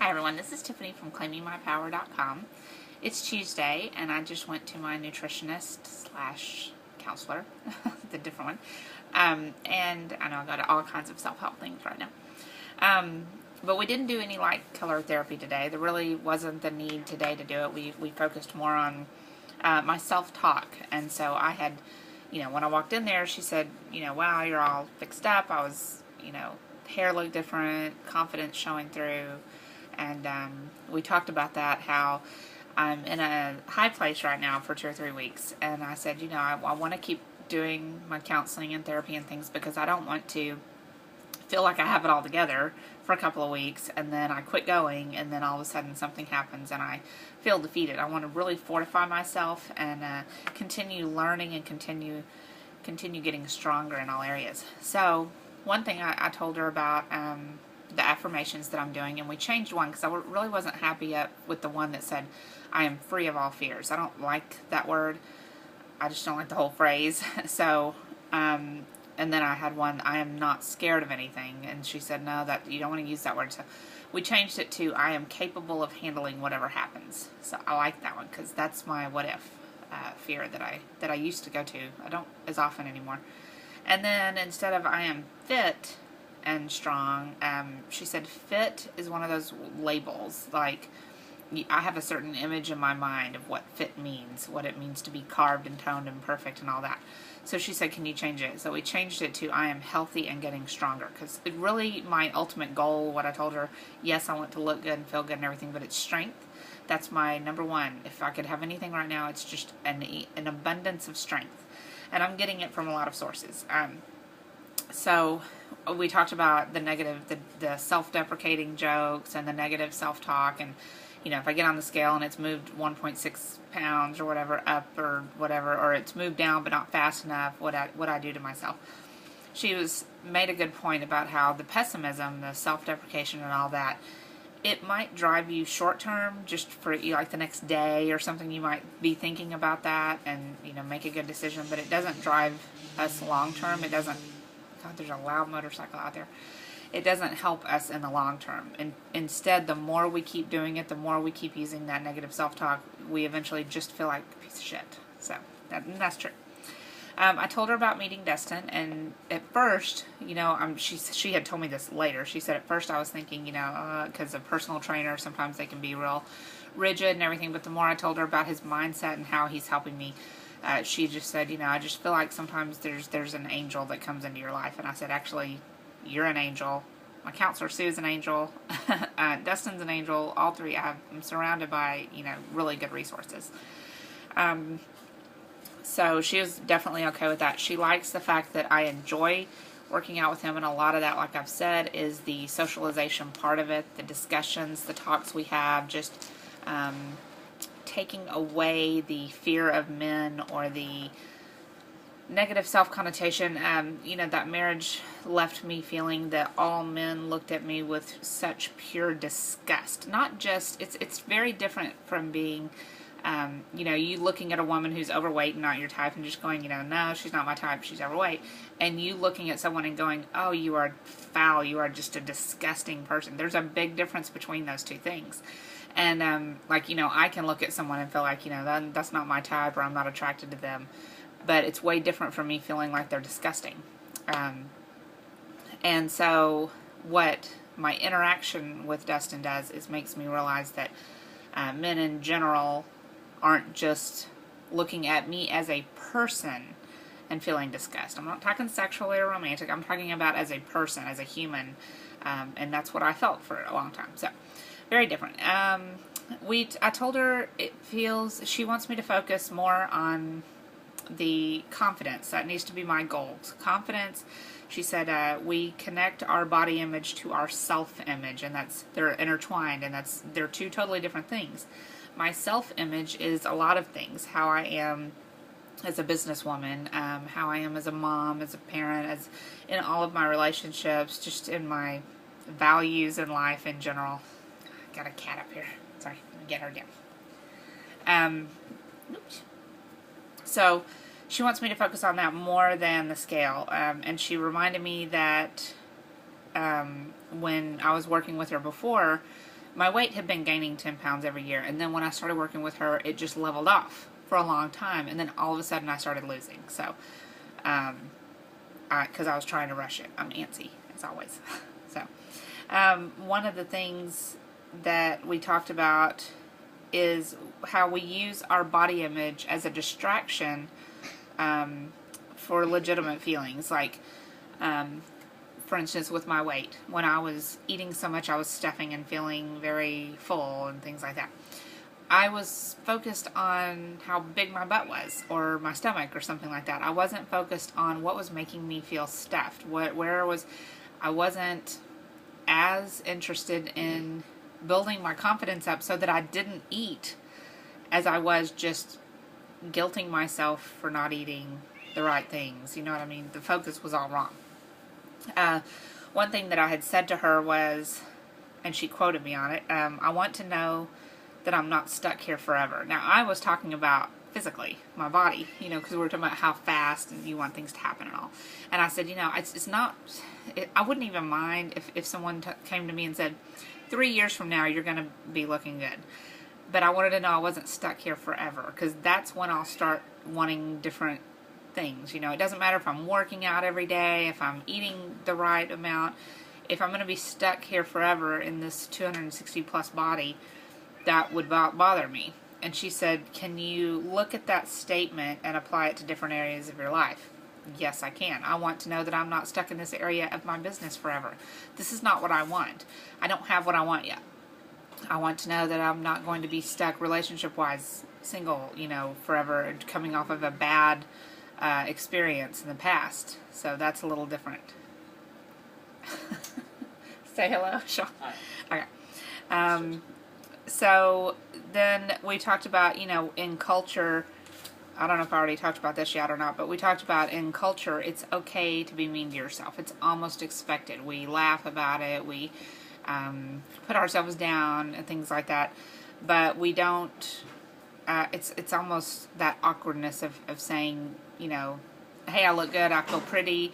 Hi everyone, this is Tiffany from ClaimingMyPower.com. It's Tuesday and I just went to my nutritionist slash counselor, the different one, and I know I got all kinds of self-help things right now. But we didn't do any light color therapy today. There really wasn't the need today to do it. We focused more on my self-talk, and so I had, when I walked in there, she said, wow, you're all fixed up. I was, hair looked different, confidence showing through. And we talked about that, how I'm in a high place right now for 2 or 3 weeks. And I said, I want to keep doing my counseling and therapy and things because I don't want to feel like I have it all together for a couple of weeks and then I quit going and then all of a sudden something happens and I feel defeated. I want to really fortify myself and continue learning and continue getting stronger in all areas. So one thing I told her about the affirmations that I'm doing, and we changed one because I really wasn't happy yet with the one that said, I am free of all fears. I don't like that word. I just don't like the whole phrase. So, and then I had one, I am not scared of anything, and she said, no, that you don't want to use that word. So we changed it to, I am capable of handling whatever happens. So I like that one because that's my what if fear that I used to go to. I don't as often anymore. And then instead of I am fit and strong, she said fit is one of those labels. Like, I have a certain image in my mind of what fit means, what it means to be carved and toned and perfect and all that. So she said, can you change it? So we changed it to I am healthy and getting stronger, because it really, my ultimate goal, what I told her, yes, I want to look good and feel good and everything, but it's strength. That's my number one. If I could have anything right now, it's just an abundance of strength. And I'm getting it from a lot of sources. So we talked about the negative, the self-deprecating jokes and the negative self-talk, and if I get on the scale and it's moved 1.6 pounds or whatever up or whatever, or it's moved down but not fast enough, what I do to myself. She made a good point about how the pessimism, the self-deprecation and all that, it might drive you short-term, just for like the next day or something. You might be thinking about that and make a good decision, but it doesn't drive us long-term. It doesn't. God, there's a loud motorcycle out there. It doesn't help us in the long term. And instead, the more we keep doing it, the more we keep using that negative self-talk, we eventually just feel like a piece of shit. So that's true. I told her about meeting Destin, and at first, she had told me this later. She said at first I was thinking, because a personal trainer, sometimes they can be real rigid and everything. But the more I told her about his mindset and how he's helping me, she just said, I just feel like sometimes there's an angel that comes into your life. And I said, actually, you're an angel. My counselor, Sue, is an angel. Destin's an angel. All three. I'm surrounded by, really good resources. So she was definitely okay with that. She likes the fact that I enjoy working out with him, and a lot of that, like I've said, is the socialization part of it, the discussions, the talks we have, just taking away the fear of men or the negative self-connotation. That marriage left me feeling that all men looked at me with such pure disgust. Not just, it's very different from being, you looking at a woman who's overweight and not your type and just going, no, she's not my type, she's overweight. And you looking at someone and going, oh, you are foul, you are just a disgusting person. There's a big difference between those two things. And, I can look at someone and feel like, that's not my type, or I'm not attracted to them. But it's way different from me feeling like they're disgusting. And so what my interaction with Dustin does is makes me realize that men in general aren't just looking at me as a person and feeling disgust. I'm not talking sexually or romantic. I'm talking about as a person, as a human. And that's what I felt for a long time. So very different. I told her she wants me to focus more on the confidence. That needs to be my goal. Confidence, she said, we connect our body image to our self-image, and they're intertwined, and they're two totally different things. My self-image is a lot of things: how I am as a businesswoman, how I am as a mom, as a parent, as in all of my relationships, just in my values in life in general. I got a cat up here. Sorry, let me get her down. Oops. So she wants me to focus on that more than the scale. And she reminded me that when I was working with her before, my weight had been gaining 10 pounds every year. And then when I started working with her, it just leveled off for a long time. And then all of a sudden I started losing. So, because I was trying to rush it. I'm antsy, as always. So, one of the things that we talked about is how we use our body image as a distraction for legitimate feelings. Like, for instance, with my weight. When I was eating so much, I was stuffing and feeling very full and things like that. I was focused on how big my butt was, or my stomach, or something like that. I wasn't focused on what was making me feel stuffed. I wasn't as interested in building my confidence up so that I didn't eat as I was just guilting myself for not eating the right things. You know what I mean? The focus was all wrong. One thing that I had said to her was, and she quoted me on it, I want to know that I'm not stuck here forever. Now, I was talking about physically, my body, because we were talking about how fast and you want things to happen and all. And I said, it's not, I wouldn't even mind if someone came to me and said, 3 years from now, you're going to be looking good. But I wanted to know I wasn't stuck here forever, because that's when I'll start wanting different things. It doesn't matter if I'm working out every day, if I'm eating the right amount. If I'm going to be stuck here forever in this 260 plus body, that would bother me. And she said, can you look at that statement and apply it to different areas of your life? Yes, I can. I want to know that I'm not stuck in this area of my business forever. This is not what I want. I don't have what I want yet. I want to know that I'm not going to be stuck relationship-wise, single, forever, coming off of a bad experience in the past. So that's a little different. Say hello, Sean. Hi. Okay. So then we talked about, in culture, I don't know if I already talked about this yet or not, but we talked about in culture, it's okay to be mean to yourself. It's almost expected. We laugh about it. We put ourselves down and things like that. But we don't, it's almost that awkwardness of saying, hey, I look good, I feel pretty.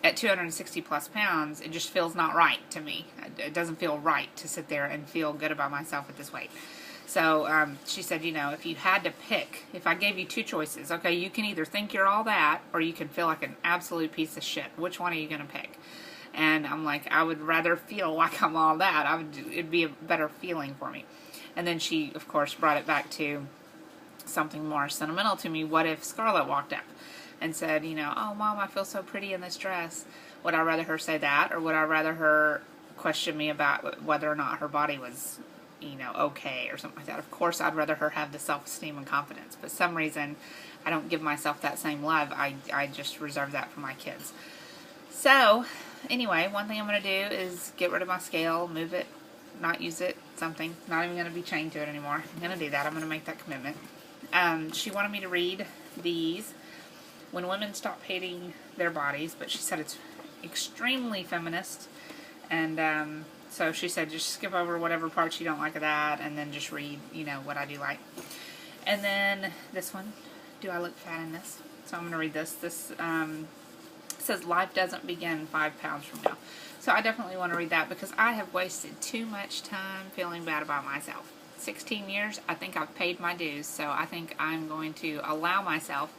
At 260 plus pounds, it just feels not right to me. It doesn't feel right to sit there and feel good about myself at this weight. So she said, if you had to pick, if I gave you two choices, okay, you can either think you're all that, or you can feel like an absolute piece of shit. Which one are you going to pick? And I'm like, I would rather feel like I'm all that. It'd be a better feeling for me. And then she, of course, brought it back to something more sentimental to me. What if Scarlett walked up and said, oh, Mom, I feel so pretty in this dress? Would I rather her say that, or would I rather her question me about whether or not her body was, okay, or something like that? Of course, I'd rather her have the self-esteem and confidence, but some reason I don't give myself that same love. I just reserve that for my kids. So, anyway, one thing I'm going to do is get rid of my scale, move it, not use it, something. Not even going to be chained to it anymore. I'm going to do that. I'm going to make that commitment. She wanted me to read these, When Women Stop Hating Their Bodies, but she said it's extremely feminist, and so she said just skip over whatever parts you don't like of that, and then just read, what I do like. And then this one, Do I Look Fat in This? So I'm going to read this. This says, life doesn't begin 5 pounds from now. So I definitely want to read that, because I have wasted too much time feeling bad about myself. 16 years, I think I've paid my dues, so I think I'm going to allow myself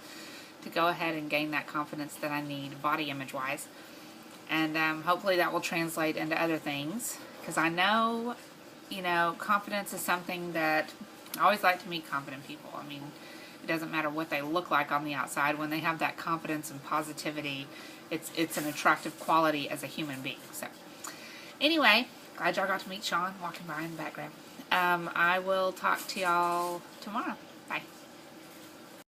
to go ahead and gain that confidence that I need, body image-wise. And hopefully that will translate into other things, because I know, confidence is something that I always like to meet confident people. I mean, it doesn't matter what they look like on the outside. When they have that confidence and positivity, it's an attractive quality as a human being. So, anyway, glad y'all got to meet Sean walking by in the background. I will talk to y'all tomorrow. Bye.